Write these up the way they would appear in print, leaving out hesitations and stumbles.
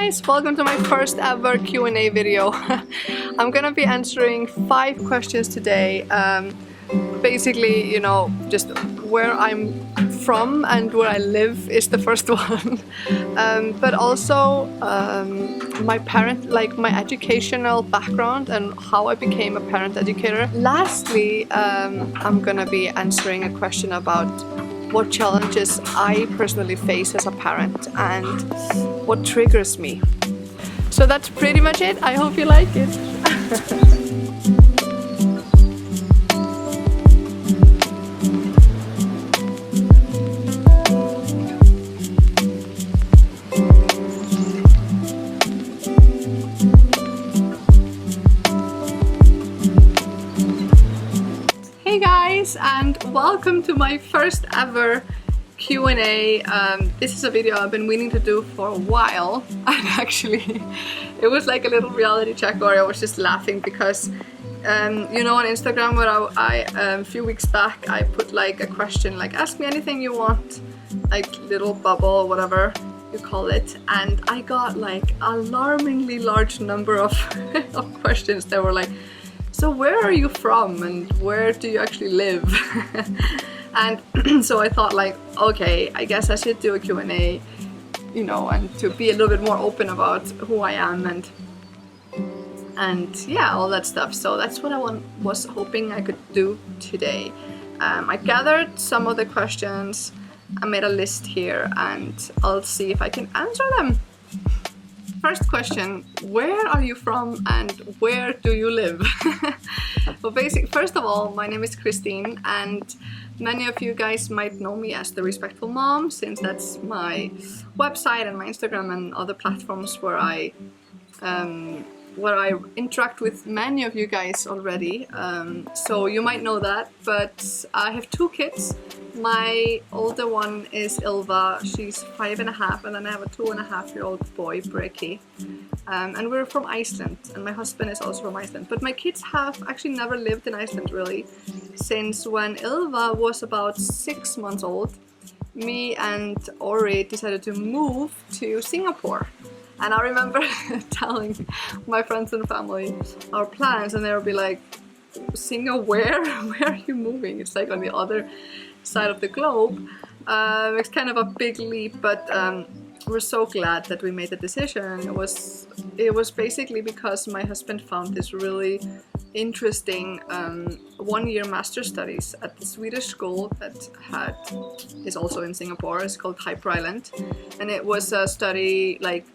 guys, welcome to my first ever Q&A video. I'm gonna be answering 5 questions today. Basically, you know, just where I'm from and where I live is the first one. But also my educational background and how I became a parent educator. Lastly, I'm gonna be answering a question about what challenges I personally face as a parent and what triggers me. So that's pretty much it. I hope you like it. Hey guys, and welcome to my first ever Q&A. This is a video I've been meaning to do for a while, and actually it was like a little reality check where I was just laughing because you know, on Instagram where I a few weeks back I put like a question like ask me anything you want, like little bubble, whatever you call it, and I got like alarmingly large number of questions that were like, so where are you from and where do you actually live? And so I thought like, okay, I guess I should do a Q&A, you know, and to be a little bit more open about who I am and yeah, all that stuff. So that's what I was hoping I could do today. I gathered some of the questions, I made a list here and I'll see if I can answer them. First question, where are you from and where do you live? Well, first of all, my name is Christine and many of you guys might know me as the Respectful Mom, since that's my website and my Instagram and other platforms where I interact with many of you guys already. So you might know that, but I have 2 kids. My older one is Ilva, she's 5.5, and then I have a 2.5-year-old boy, Breki. And we're from Iceland, and my husband is also from Iceland. But my kids have actually never lived in Iceland really, since when Ilva was about 6 months old, me and Ori decided to move to Singapore. And I remember telling my friends and family our plans, and they would be like, Singapore, where? Where are you moving? It's like on the other side of the globe. It's kind of a big leap, but we're so glad that we made the decision. It was basically because my husband found this really interesting 1-year master studies at the Swedish school that is also in Singapore. It's called Hyper Island, and it was a study like,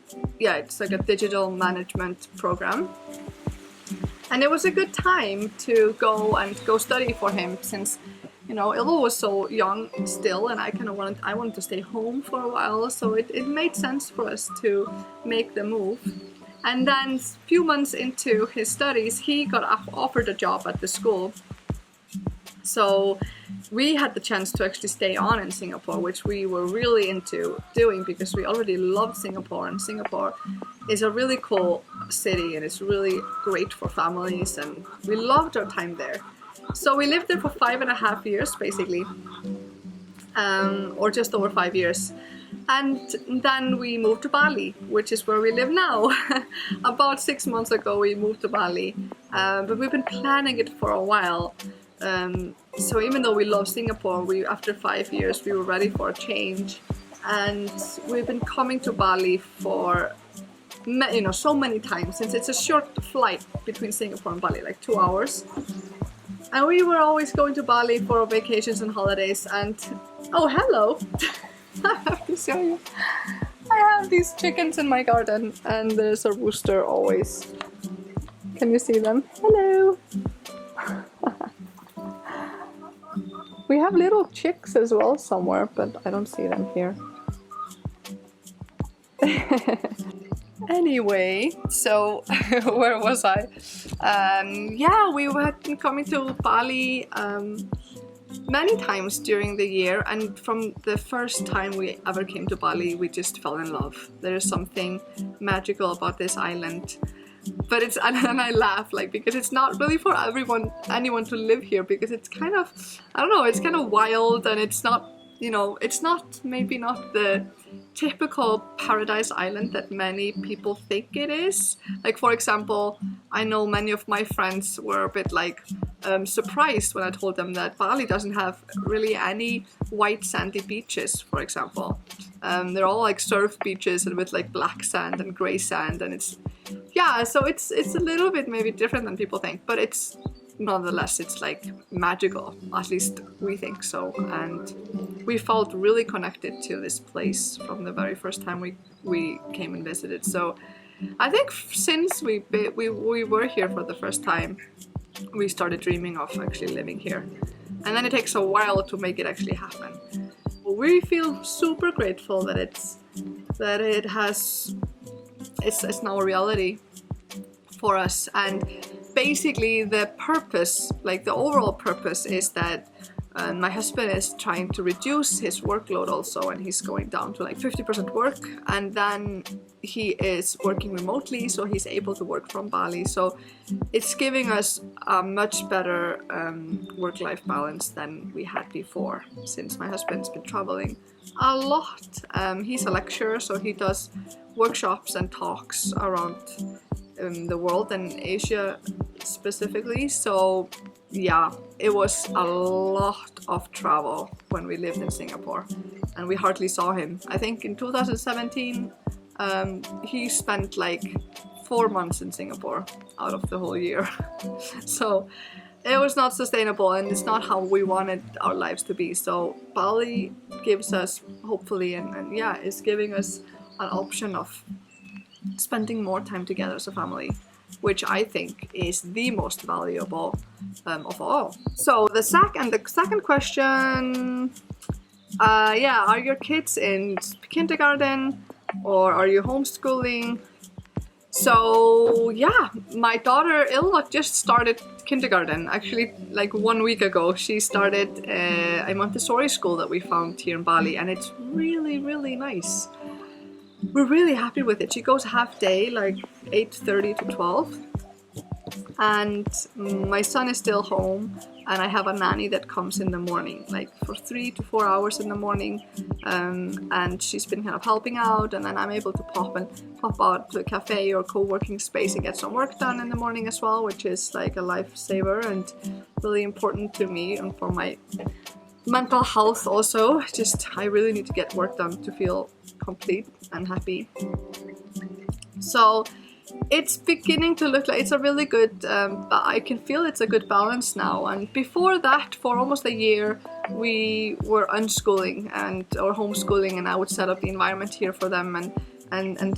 yeah, it's like a digital management program. And it was a good time to go study for him, since, you know, Ilva was so young still, and I wanted to stay home for a while, so it made sense for us to make the move. And then a few months into his studies, he got offered a job at the school. So we had the chance to actually stay on in Singapore, which we were really into doing because we already loved Singapore, and Singapore is a really cool city and it's really great for families, and we loved our time there. So we lived there for 5.5 years basically, or just over 5 years. And then we moved to Bali, which is where we live now. About 6 months ago we moved to Bali, but we've been planning it for a while. So even though we love Singapore, after 5 years we were ready for a change, and we've been coming to Bali for, you know, so many times, since it's a short flight between Singapore and Bali, like 2 hours. And we were always going to Bali for our vacations and holidays. And oh, hello! I have to show you. I have these chickens in my garden, and there's a rooster always. Can you see them? Hello! We have little chicks as well somewhere, but I don't see them here. Anyway, so where was I? Yeah, we had been coming to Bali many times during the year, and from the first time we ever came to Bali, we just fell in love. There is something magical about this island. But and I laugh, like, because it's not really for anyone to live here, because it's kind of, I don't know, it's kind of wild, and it's not, you know, it's not, maybe not the typical paradise island that many people think it is. Like, for example, I know many of my friends were a bit like surprised when I told them that Bali doesn't have really any white sandy beaches, for example. They're all like surf beaches and with like black sand and gray sand, and it's a little bit maybe different than people think, but it's nonetheless, it's like magical, at least we think so. And we felt really connected to this place from the very first time we came and visited. So I think since we were here for the first time, we started dreaming of actually living here. And then it takes a while to make it actually happen. We feel super grateful that it's now a reality for us. And basically the purpose, like the overall purpose, is that my husband is trying to reduce his workload also, and he's going down to like 50% work, and then he is working remotely, so he's able to work from Bali. So it's giving us a much better work-life balance than we had before, since my husband's been traveling a lot. He's a lecturer, so he does workshops and talks around the world and Asia specifically. So yeah, it was a lot of travel when we lived in Singapore, and we hardly saw him. I think in 2017 he spent like 4 months in Singapore out of the whole year. So it was not sustainable, and it's not how we wanted our lives to be. So Bali gives us, hopefully, and yeah, is giving us an option of spending more time together as a family, which I think is the most valuable of all. So the second question, are your kids in kindergarten or are you homeschooling? So yeah, my daughter Ilva just started kindergarten actually like 1 week ago. She started a Montessori school that we found here in Bali, and it's really, really nice. We're really happy with it. She goes half day, like 8:30 to 12. And my son is still home, and I have a nanny that comes in the morning, like for 3 to 4 hours in the morning. And she's been kind of helping out, and then I'm able to pop out to a cafe or co-working space and get some work done in the morning as well, which is like a lifesaver and really important to me and for my mental health also. I really need to get work done to feel complete and happy. So it's beginning to look like it's a really good, I can feel it's a good balance now. And before that, for almost a year, we were unschooling or homeschooling, and I would set up the environment here for them, and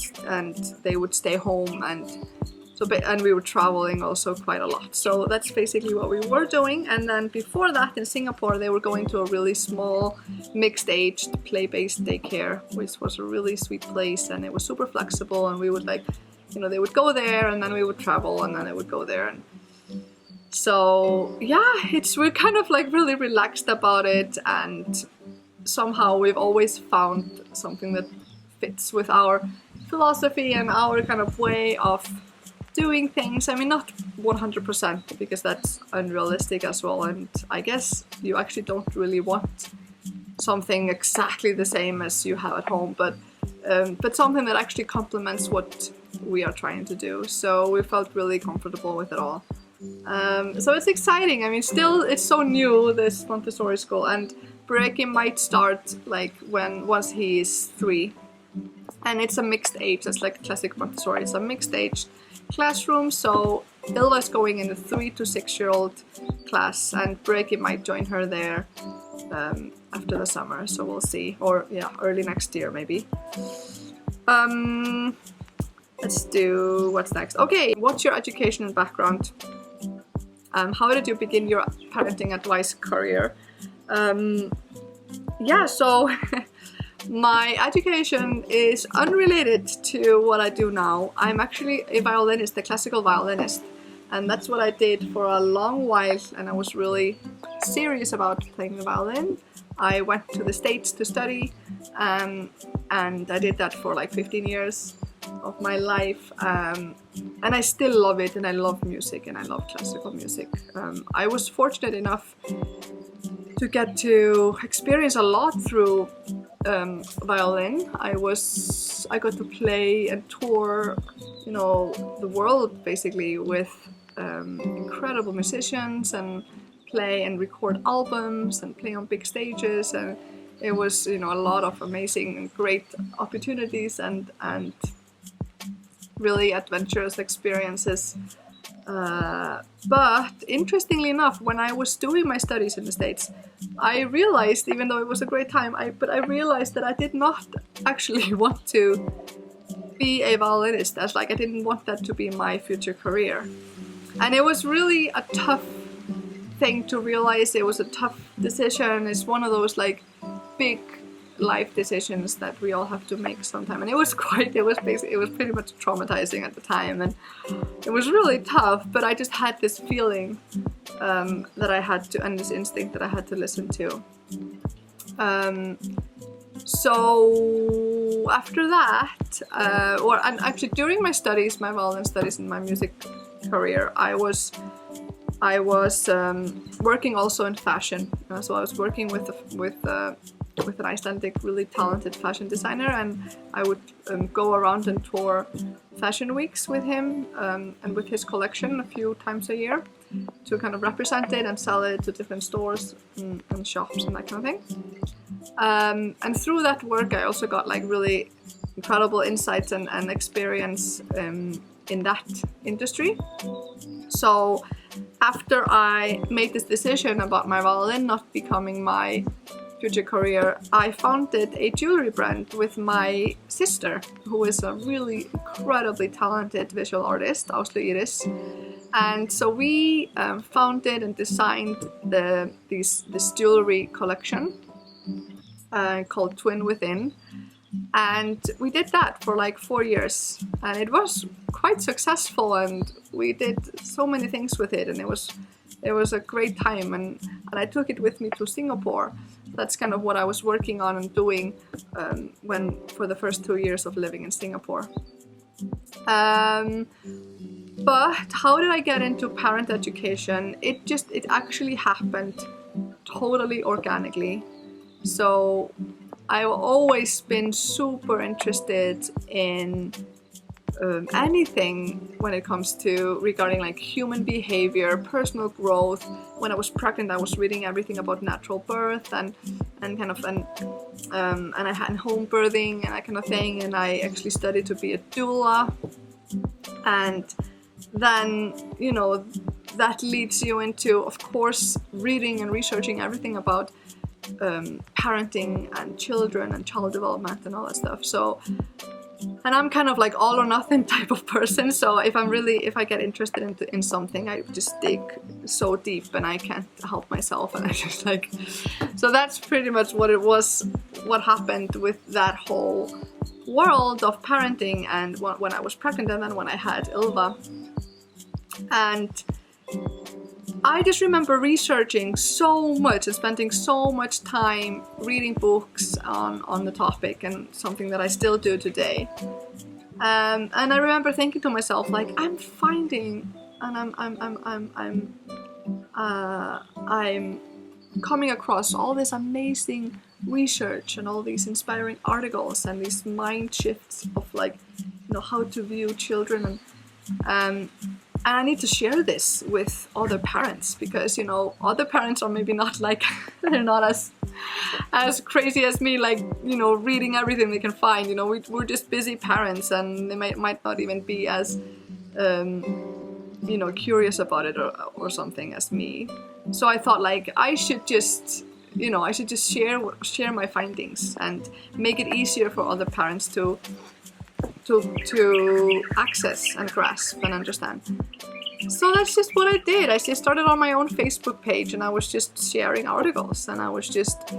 they would stay home, and we were traveling also quite a lot. So that's basically what we were doing. And then before that, in Singapore, they were going to a really small, mixed-aged, play-based daycare, which was a really sweet place, and it was super flexible. And we would they would go there, and then we would travel, and then they would go there. And so yeah, we're kind of like really relaxed about it, and somehow we've always found something that fits with our philosophy and our kind of way of doing things. I mean, not 100%, because that's unrealistic as well, and I guess you actually don't really want something exactly the same as you have at home, but something that actually complements what we are trying to do. So we felt really comfortable with it all. So it's exciting. I mean, still it's so new, this Montessori school, and Breki might start like once he is 3, and it's a mixed age. It's like classic Montessori. It's a mixed age classroom, so Ilva is going in the 3 to 6-year-old class, and Breki might join her there after the summer, so we'll see, or yeah, early next year maybe. Let's do what's next. Okay, what's your education and background? How did you begin your parenting advice career? So my education is unrelated to what I do now. I'm actually a violinist, a classical violinist, and that's what I did for a long while, and I was really serious about playing the violin. I went to the States to study, and I did that for like 15 years of my life, and I still love it, and I love music, and I love classical music. I was fortunate enough to get to experience a lot through violin. I got to play and tour, you know, the world basically with incredible musicians, and play and record albums and play on big stages, and it was, you know, a lot of amazing and great opportunities and really adventurous experiences. But interestingly enough, when I was doing my studies in the States, I realized, even though it was a great time, I realized that I did not actually want to be a violinist. As like, I didn't want that to be my future career. And it was really a tough thing to realize. It was a tough decision. It's one of those like big life decisions that we all have to make sometime, and it was pretty much traumatizing at the time, and it was really tough, but I just had this feeling that I had to, and this instinct that I had to listen to. So after that, and actually during my studies, my violin studies and my music career, I was working also in fashion. So I was working with an Icelandic really talented fashion designer, and I would go around and tour fashion weeks with him and with his collection a few times a year to kind of represent it and sell it to different stores and shops and that kind of thing. And through that work, I also got like really incredible insights and experience in that industry. So after I made this decision about my violin not becoming my future career, I founded a jewelry brand with my sister, who is a really incredibly talented visual artist, Iris. And so we founded and designed this jewelry collection called Twin Within. And we did that for like 4 years, and it was quite successful, and we did so many things with it, and it was a great time, and I took it with me to Singapore. That's kind of what I was working on and doing for the first 2 years of living in Singapore. But how did I get into parent education? It actually happened totally organically. So I've always been super interested in anything when it comes to regarding like human behavior, personal growth. When I was pregnant, I was reading everything about natural birth and I had home birthing and that kind of thing. And I actually studied to be a doula. And then, you know, that leads you into, of course, reading and researching everything about parenting and children and child development and all that stuff. So, and I'm kind of like all or nothing type of person. So if I get interested in something, I just dig so deep and I can't help myself. And I just like, so that's pretty much what happened with that whole world of parenting, and when I was pregnant and then when I had Ylva. And I just remember researching so much and spending so much time reading books on the topic, and something that I still do today. And I remember thinking to myself, like, I'm finding, and I'm coming across all this amazing research and all these inspiring articles and these mind shifts of, like, you know, how to view children, and I need to share this with other parents, because, you know, other parents are maybe not like, they're not as crazy as me, like, you know, reading everything they can find. You know, we're just busy parents, and they might not even be as, you know, curious about it or something as me. So I thought, like, I should just share my findings and make it easier for other parents to access and grasp and understand. So that's just what I did. I just started on my own Facebook page, and I was just sharing articles, and I was just,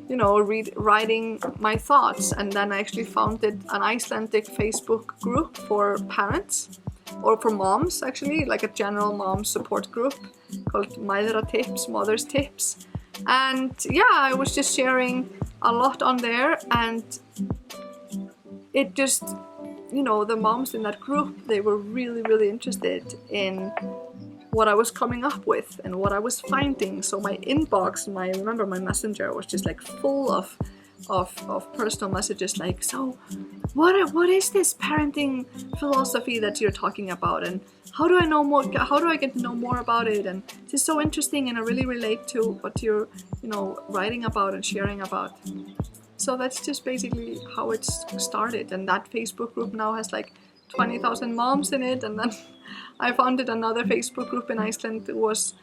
you know, writing my thoughts. And then I actually founded an Icelandic Facebook group for parents, or for moms, actually, like a general mom support group called Tips, Mother's Tips. And yeah, I was just sharing a lot on there, and it just, you know, the moms in that group, they were really, really interested in what I was coming up with and what I was finding. So my inbox, my messenger was just like full of of personal messages like, so what is this parenting philosophy that you're talking about, and how do I know more? How do I get to know more about it? And it's so interesting, and I really relate to what you're, writing about and sharing about. So that's just basically how it started. And that Facebook group now has like 20,000 moms in it. And then I founded another Facebook group in Iceland that was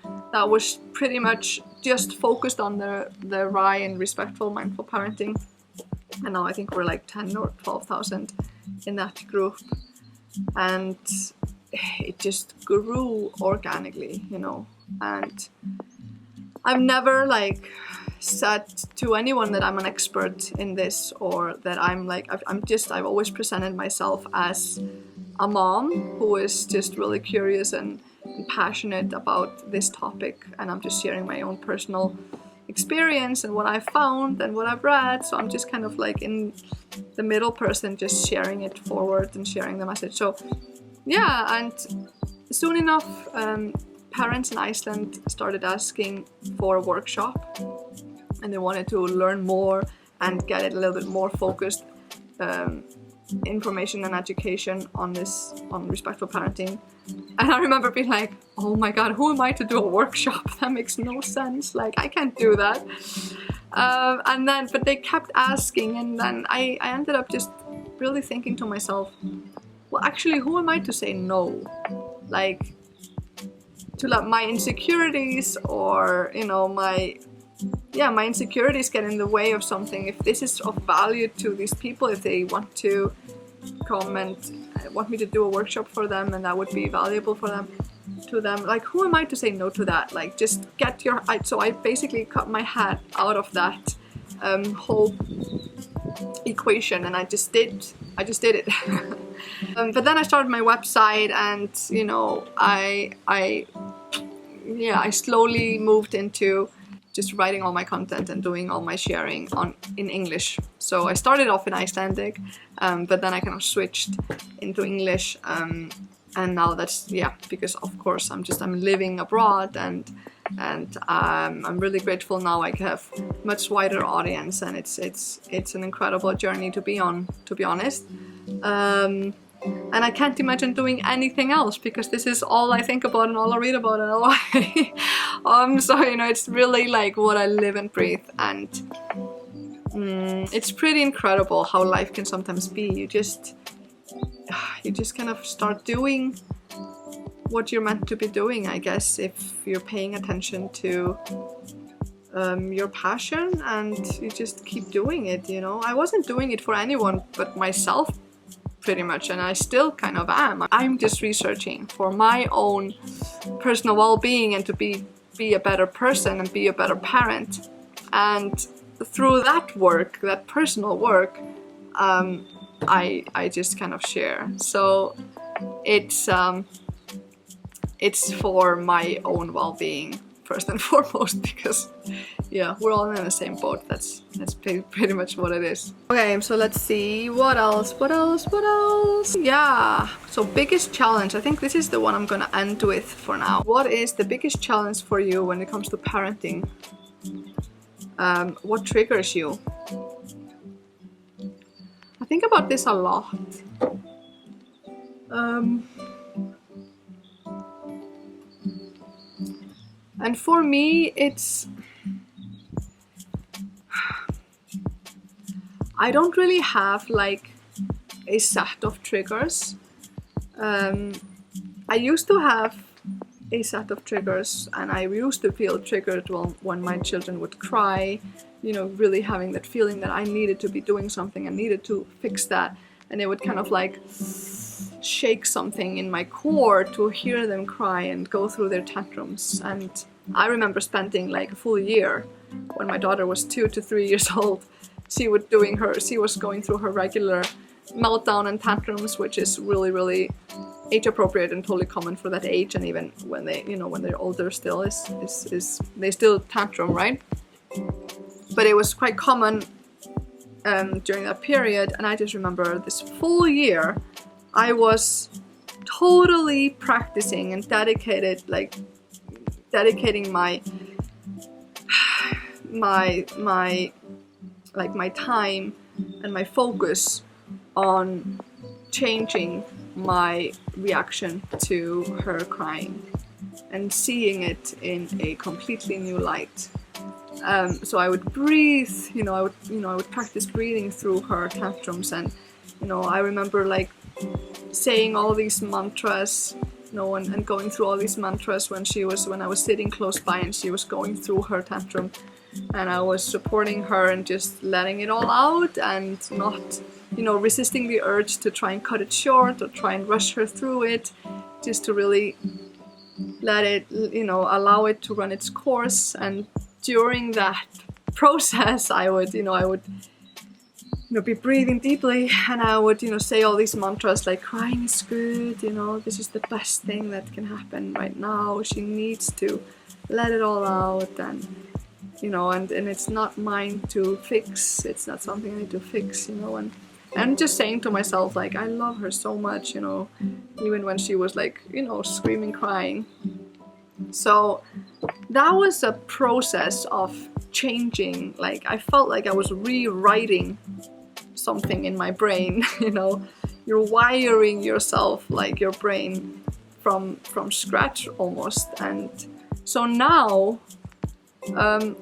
pretty much just focused on the RAI and respectful, mindful parenting. And now I think we're like 10 or 12,000 in that group. And it just grew organically, and I've never said to anyone that I'm an expert in this, or that I've always presented myself as a mom who is just really curious and passionate about this topic, and I'm just sharing my own personal experience and what I've found and what I've read. So I'm just kind of like in the middle person, just sharing it forward and sharing the message. So yeah, and soon enough, parents in Iceland started asking for a workshop, and they wanted to learn more and get it a little bit more focused information and education on respectful parenting. And I remember being like, oh my god, who am I to do a workshop? That makes no sense, I can't do that. But they kept asking, and then I ended up just really thinking to myself, well, actually, who am I to say no? To let my insecurities, or my insecurities get in the way of something. If this is of value to these people, if they want to come and want me to do a workshop for them, and that would be valuable for them, who am I to say no to that? Just get your. So I basically cut my head out of that whole equation, and I just did it. But then I started my website, and I slowly moved into just writing all my content and doing all my sharing in English. So I started off in Icelandic, but then I kind of switched into English, and now that's because of course I'm living abroad, and I'm really grateful now. I have much wider audience, and it's an incredible journey to be on, to be honest. And I can't imagine doing anything else, because this is all I think about and all I read about and all so it's really what I live and breathe. And it's pretty incredible how life can sometimes be. You just kind of start doing what you're meant to be doing, I guess, if you're paying attention to your passion, and you just keep doing it. I wasn't doing it for anyone but myself, pretty much, and I still kind of am. I'm just researching for my own personal well-being, and to be a better person and be a better parent. And through that work, that personal work, I just kind of share. So it's for my own well-being first and foremost, because we're all in the same boat. That's pretty much what it is. Okay, so let's see, what else? Yeah, so biggest challenge. I think this is the one I'm gonna end with for now. What is the biggest challenge for you when it comes to parenting? What triggers you? I think about this a lot. And for me, I don't really have a set of triggers. I used to have a set of triggers, and I used to feel triggered when my children would cry, really having that feeling that I needed to be doing something, I needed to fix that, and it would kind of shake something in my core to hear them cry and go through their tantrums. And I remember spending a full year when my daughter was 2 to 3 years old. She was going through her regular meltdown and tantrums, which is really, really age appropriate and totally common for that age. And even when they're older, still they still tantrum, right? But it was quite common during that period. And I just remember this full year, I was totally practicing and dedicating my like my time and my focus on changing my reaction to her crying and seeing it in a completely new light. So I would breathe, I would practice breathing through her tantrums, and I remember like saying all these mantras, and going through all these mantras when I was sitting close by and she was going through her tantrum, and I was supporting her and just letting it all out and not, resisting the urge to try and cut it short or try and rush her through it, just to really let it, allow it to run its course. And during that process, I would be breathing deeply, and I would, say all these mantras like crying is good, this is the best thing that can happen right now. She needs to let it all out, and and it's not mine to fix. It's not something I need to fix, and just saying to myself like I love her so much, even when she was like, screaming, crying. So that was a process of changing. Like I felt like I was rewriting something in my brain. You're wiring yourself, like your brain from scratch almost. And so now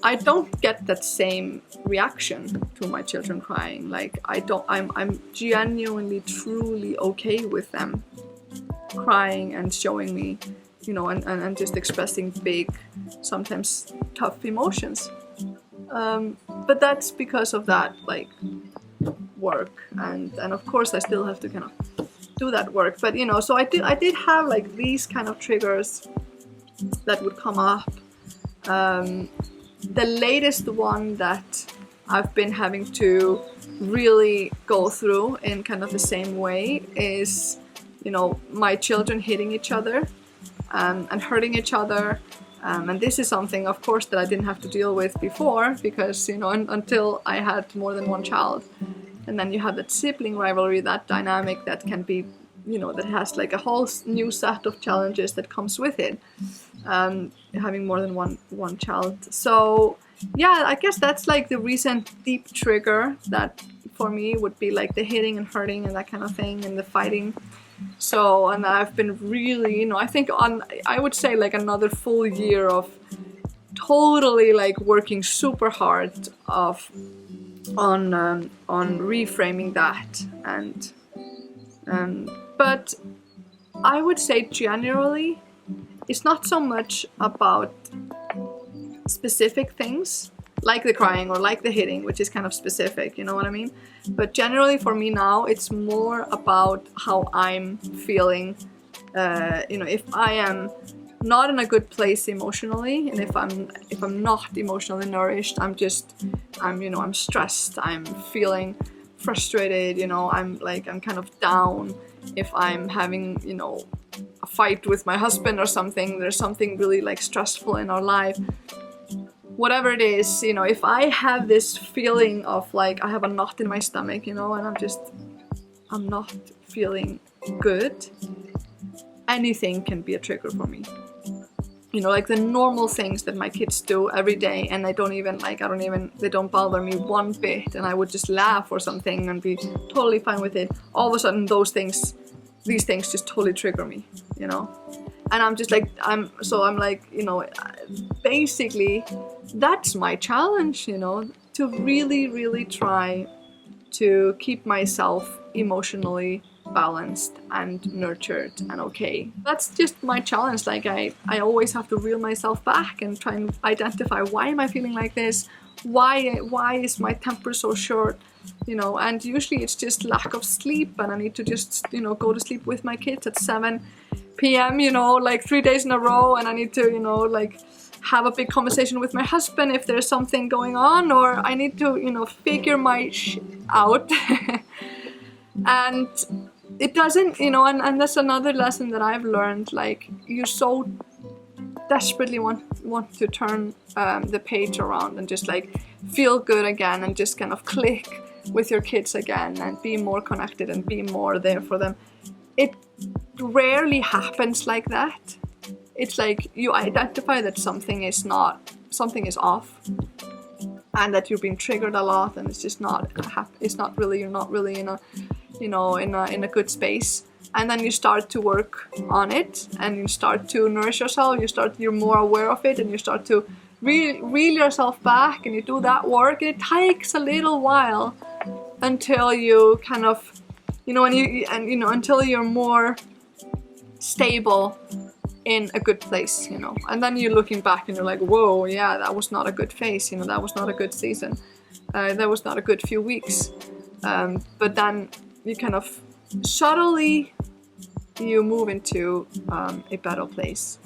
I don't get that same reaction to my children crying. Like I'm genuinely, truly okay with them crying and showing me, and just expressing big, sometimes tough emotions. But that's because of that, like, work, and of course I still have to kind of do that work. But so I did have like these kind of triggers that would come up. The latest one that I've been having to really go through in kind of the same way is, my children hitting each other and hurting each other. And this is something, of course, that I didn't have to deal with before, because, until I had more than one child. And then you have that sibling rivalry, that dynamic that can be, that has like a whole new set of challenges that comes with it, having more than one child. So yeah, I guess that's like the recent deep trigger that for me would be like the hitting and hurting and that kind of thing, and the fighting. So, and I've been really, I think I would say like another full year of totally like working super hard on reframing that. And but I would say generally it's not so much about specific things like the crying or like the hitting, which is kind of specific, you know what I mean? But generally for me now, it's more about how I'm feeling. If I am not in a good place emotionally, and if I'm not emotionally nourished, I'm stressed, I'm feeling frustrated, I'm kind of down. If I'm having, a fight with my husband or something, there's something really like stressful in our life. Whatever it is, if I have this feeling of like I have a knot in my stomach, and I'm not feeling good, anything can be a trigger for me. Like the normal things that my kids do every day, and they don't bother me one bit, and I would just laugh or something and be totally fine with it. All of a sudden these things just totally trigger me, and I'm just like, basically that's my challenge, to really, really try to keep myself emotionally balanced and nurtured and okay. That's just my challenge. Like I always have to reel myself back and try and identify, why am I feeling like this? Why is my temper so short? And usually it's just lack of sleep, and I need to just, go to sleep with my kids at 7 p.m., like 3 days in a row, and I need to, have a big conversation with my husband if there's something going on, or I need to, figure my out. And it doesn't, and that's another lesson that I've learned, like you so desperately want to turn the page around and just like feel good again and just kind of click with your kids again and be more connected and be more there for them. It rarely happens like that. It's like you identify that something is off, and that you've been triggered a lot, and it's just not you're not really in a, you know, in a good space. And then you start to work on it, and you start to nourish yourself. You're more aware of it, and you start to reel yourself back, and you do that work. And it takes a little while until you kind of, you know, until you're more stable in a good place, you know. And then you're looking back and you're like, whoa, yeah, that was not a good phase, you know, that was not a good season, that was not a good few weeks. But then you kind of subtly you move into a better place.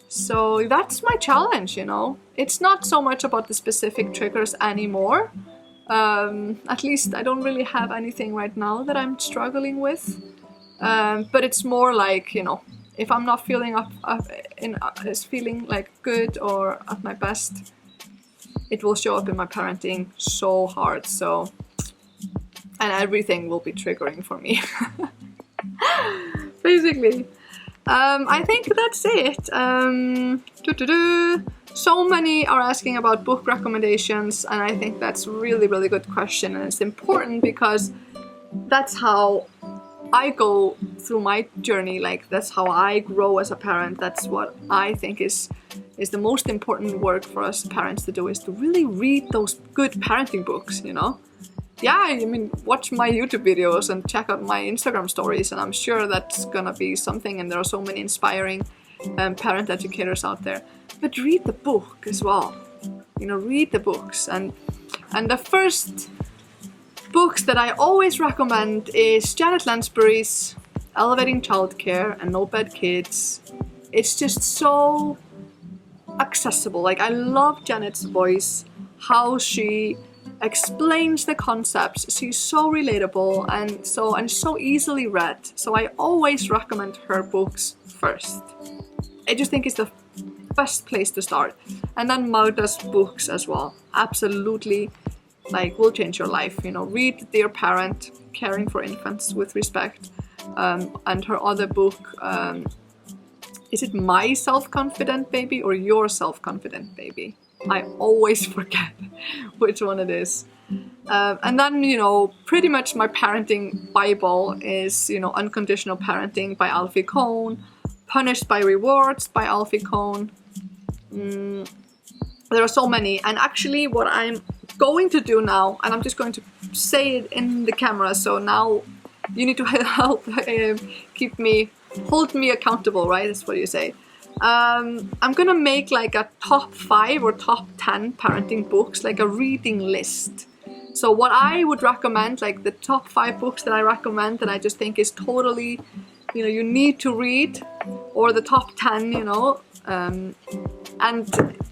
So that's my challenge, you know. It's not so much about the specific triggers anymore. At least I don't really have anything right now that I'm struggling with. But it's more like, you know, if I'm not feeling feeling like good or at my best, it will show up in my parenting so hard. So, and everything will be triggering for me. Basically. I think that's it. So many are asking about book recommendations, and I think that's really, really good question, and it's important because that's how I go through my journey. Like, that's how I grow as a parent. That's what I think is the most important work for us parents to do, is to really read those good parenting books, you know. Yeah, I mean, watch my YouTube videos and check out my Instagram stories, and I'm sure that's gonna be something, and there are so many inspiring parent educators out there. But read the book as well, you know, read the books. And the first books that I always recommend is Janet Lansbury's Elevating Childcare and No Bad Kids. It's just so accessible. Like, I love Janet's voice, how she explains the concepts. She's so relatable and so easily read. So I always recommend her books first. I just think it's the best place to start. And then Mildest Books as well. Absolutely, like, will change your life. You know, read Dear Parent, Caring for Infants with Respect. And her other book, is it My Self-Confident Baby or Your Self-Confident Baby? I always forget which one it is. And then, you know, pretty much my parenting Bible is, you know, Unconditional Parenting by Alfie Kohn, Punished by Rewards by Alfie Kohn. There are so many. And actually what I'm going to do now, and I'm just going to say it in the camera, so now you need to help hold me accountable, right? That's what you say. I'm gonna make like a top 5 or top 10 parenting books, like a reading list. So what I would recommend, like the top 5 books that I recommend that I just think is totally, you know, you need to read, or the top 10, you know. And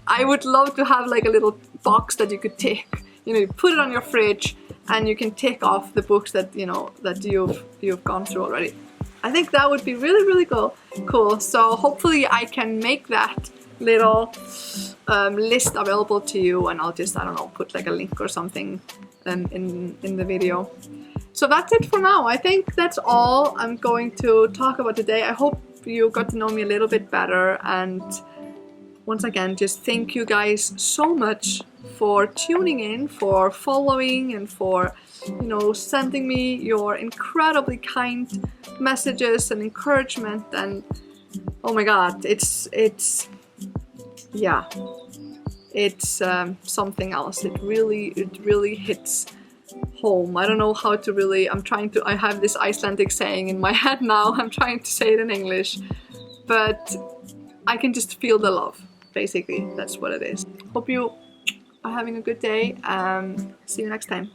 I would love to have like a little box that you could tick. You know, you put it on your fridge and you can tick off the books that, you know, that you've gone through already. I think that would be really, really cool. So hopefully I can make that little list available to you, and I'll just, I don't know, put like a link or something in the video. So that's it for now. I think that's all I'm going to talk about today. I hope you got to know me a little bit better, and once again, just thank you guys so much for tuning in, for following, and for, you know, sending me your incredibly kind messages and encouragement. And oh my god, it's something else. It really hits home. I don't know how to really, I have this Icelandic saying in my head now. I'm trying to say it in English, but I can just feel the love. Basically, that's what it is. Hope you are having a good day. See you next time.